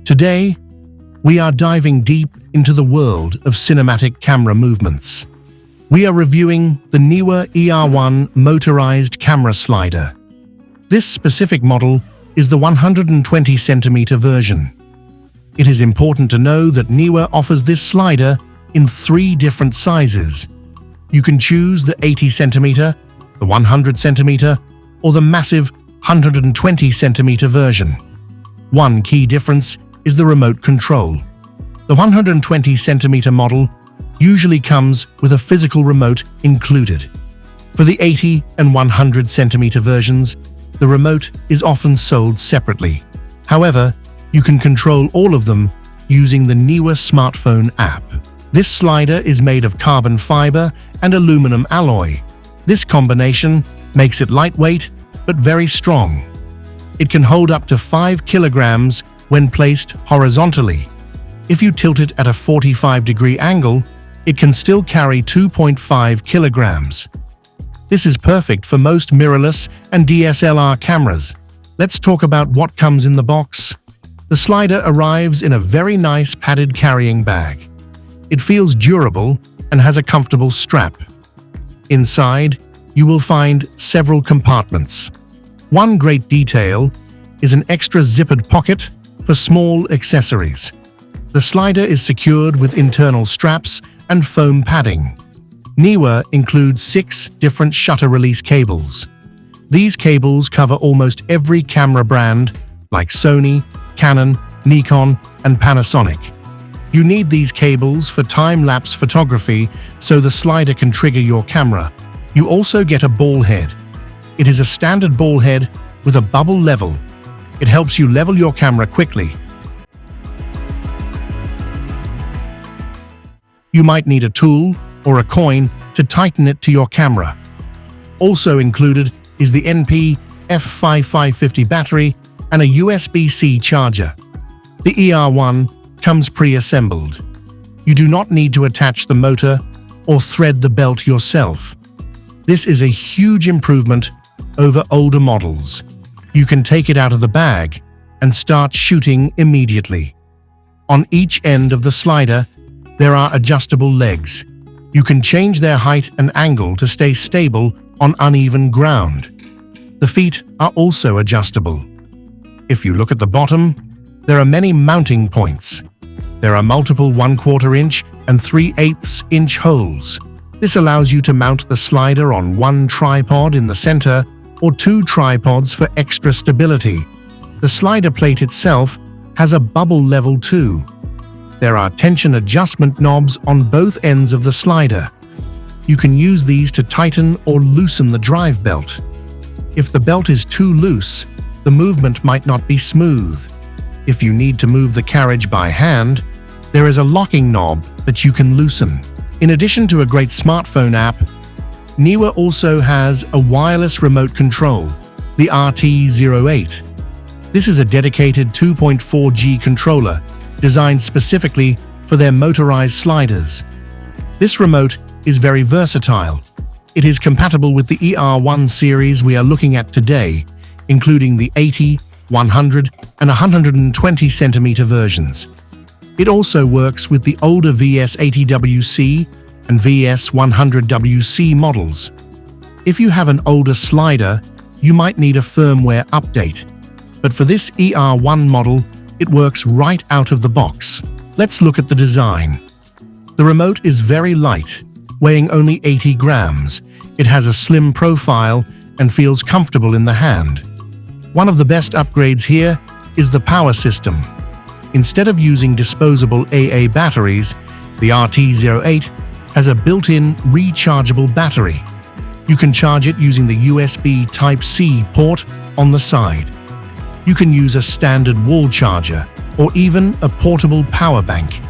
Today, we are diving deep into the world of cinematic camera movements. We are reviewing the NEEWER ER1 Motorized Camera Slider. This specific model is the 120cm version. It is important to know that NEEWER offers this slider in 3 different sizes. You can choose the 80cm, the 100cm, or the massive 120cm version. One key difference is the remote control. The 120cm model usually comes with a physical remote included. For the 80 and 100cm versions, the remote is often sold separately. However, you can control all of them using the NEEWER smartphone app. This slider is made of carbon fiber and aluminum alloy. This combination makes it lightweight but very strong. It can hold up to 5 kilograms when placed horizontally. If you tilt it at a 45-degree angle, it can still carry 2.5 kilograms. This is perfect for most mirrorless and DSLR cameras. Let's talk about what comes in the box. The slider arrives in a very nice padded carrying bag. It feels durable and has a comfortable strap. Inside, you will find several compartments. One great detail is an extra zippered pocket for small accessories. The slider is secured with internal straps and foam padding. NEEWER includes 6 different shutter release cables. These cables cover almost every camera brand like Sony, Canon, Nikon, and Panasonic. You need these cables for time-lapse photography so the slider can trigger your camera. You also get a ball head. It is a standard ball head with a bubble level. It helps you level your camera quickly. You might need a tool or a coin to tighten it to your camera. Also included is the F750 Battery and a USB-C charger. The ER1 comes pre-assembled. You do not need to attach the motor or thread the belt yourself. This is a huge improvement over older models. You can take it out of the bag and start shooting immediately. On each end of the slider, there are adjustable legs. You can change their height and angle to stay stable on uneven ground. The feet are also adjustable. If you look at the bottom, there are many mounting points. There are multiple 1/4 inch and 3/8 inch holes. This allows you to mount the slider on one tripod in the center or 2 tripods for extra stability. The slider plate itself has a bubble level too. There are tension adjustment knobs on both ends of the slider. You can use these to tighten or loosen the drive belt. If the belt is too loose, the movement might not be smooth. If you need to move the carriage by hand, there is a locking knob that you can loosen. In addition to a great smartphone app, NEEWER also has a wireless remote control, the RT08. This is a dedicated 2.4G controller designed specifically for their motorized sliders. This remote is very versatile. It is compatible with the ER1 series we are looking at today, including the 80, 100, and 120cm versions. It also works with the older VS80WC and VS100WC models. If you have an older slider, you might need a firmware update. But for this ER1 model, it works right out of the box. Let's look at the design. The remote is very light, weighing only 80 grams. It has a slim profile and feels comfortable in the hand. One of the best upgrades here is the power system. Instead of using disposable AA batteries, the RT08 has a built-in rechargeable battery. You can charge it using the USB Type-C port on the side. You can use a standard wall charger or even a portable power bank.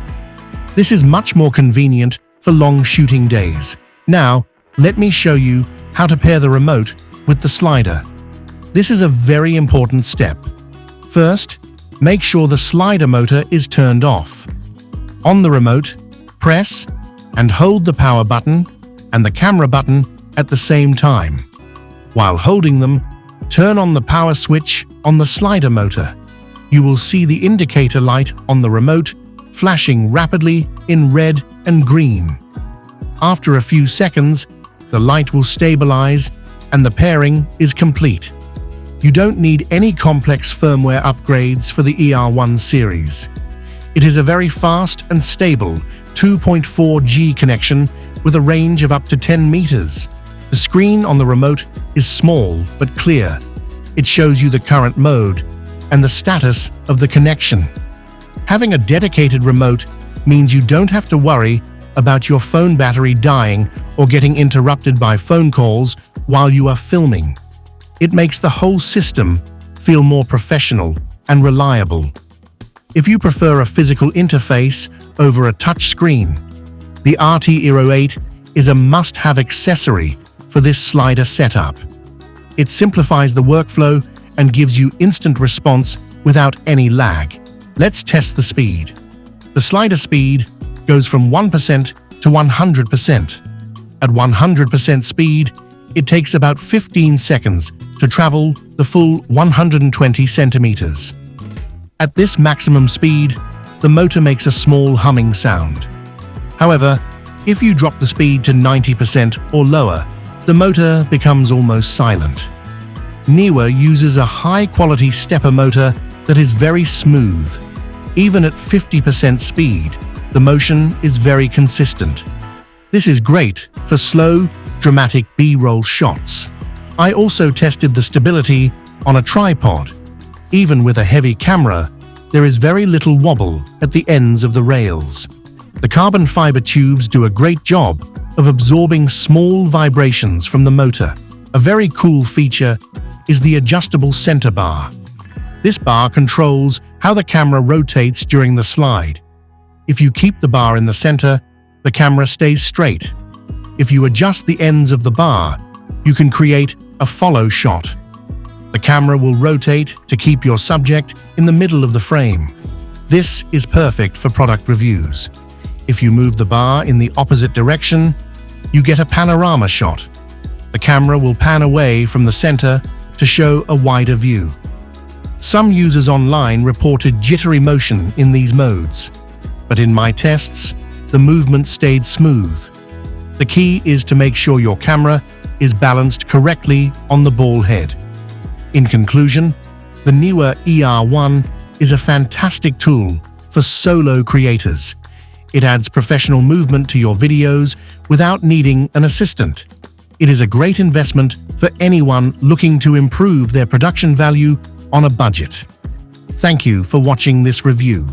This is much more convenient for long shooting days. Now, let me show you how to pair the remote with the slider. This is a very important step. First, make sure the slider motor is turned off. On the remote, press and hold the power button and the camera button at the same time. While holding them, turn on the power switch on the slider motor. You will see the indicator light on the remote flashing rapidly in red and green. After a few seconds, the light will stabilize and the pairing is complete. You don't need any complex firmware upgrades for the ER1 series. It is a very fast and stable 2.4G connection with a range of up to 10 meters. The screen on the remote is small but clear. It shows you the current mode and the status of the connection. Having a dedicated remote means you don't have to worry about your phone battery dying or getting interrupted by phone calls while you are filming. It makes the whole system feel more professional and reliable. If you prefer a physical interface over a touch screen, the RT08 is a must-have accessory for this slider setup. It simplifies the workflow and gives you instant response without any lag. Let's test the speed. The slider speed goes from 1% to 100%. At 100% speed, it takes about 15 seconds to travel the full 120 centimeters. At this maximum speed, the motor makes a small humming sound. However, if you drop the speed to 90% or lower, the motor becomes almost silent. NEEWER uses a high-quality stepper motor that is very smooth. Even at 50% speed, the motion is very consistent. This is great for slow, dramatic B-roll shots. I also tested the stability on a tripod. Even with a heavy camera, there is very little wobble at the ends of the rails. The carbon fiber tubes do a great job of absorbing small vibrations from the motor. A very cool feature is the adjustable center bar. This bar controls how the camera rotates during the slide. If you keep the bar in the center, the camera stays straight. If you adjust the ends of the bar, you can create a follow shot. The camera will rotate to keep your subject in the middle of the frame. This is perfect for product reviews. If you move the bar in the opposite direction, you get a panorama shot. The camera will pan away from the center to show a wider view. Some users online reported jittery motion in these modes, but in my tests, the movement stayed smooth. The key is to make sure your camera is balanced correctly on the ball head. In conclusion, the NEEWER ER1 is a fantastic tool for solo creators. It adds professional movement to your videos without needing an assistant. It is a great investment for anyone looking to improve their production value on a budget. Thank you for watching this review.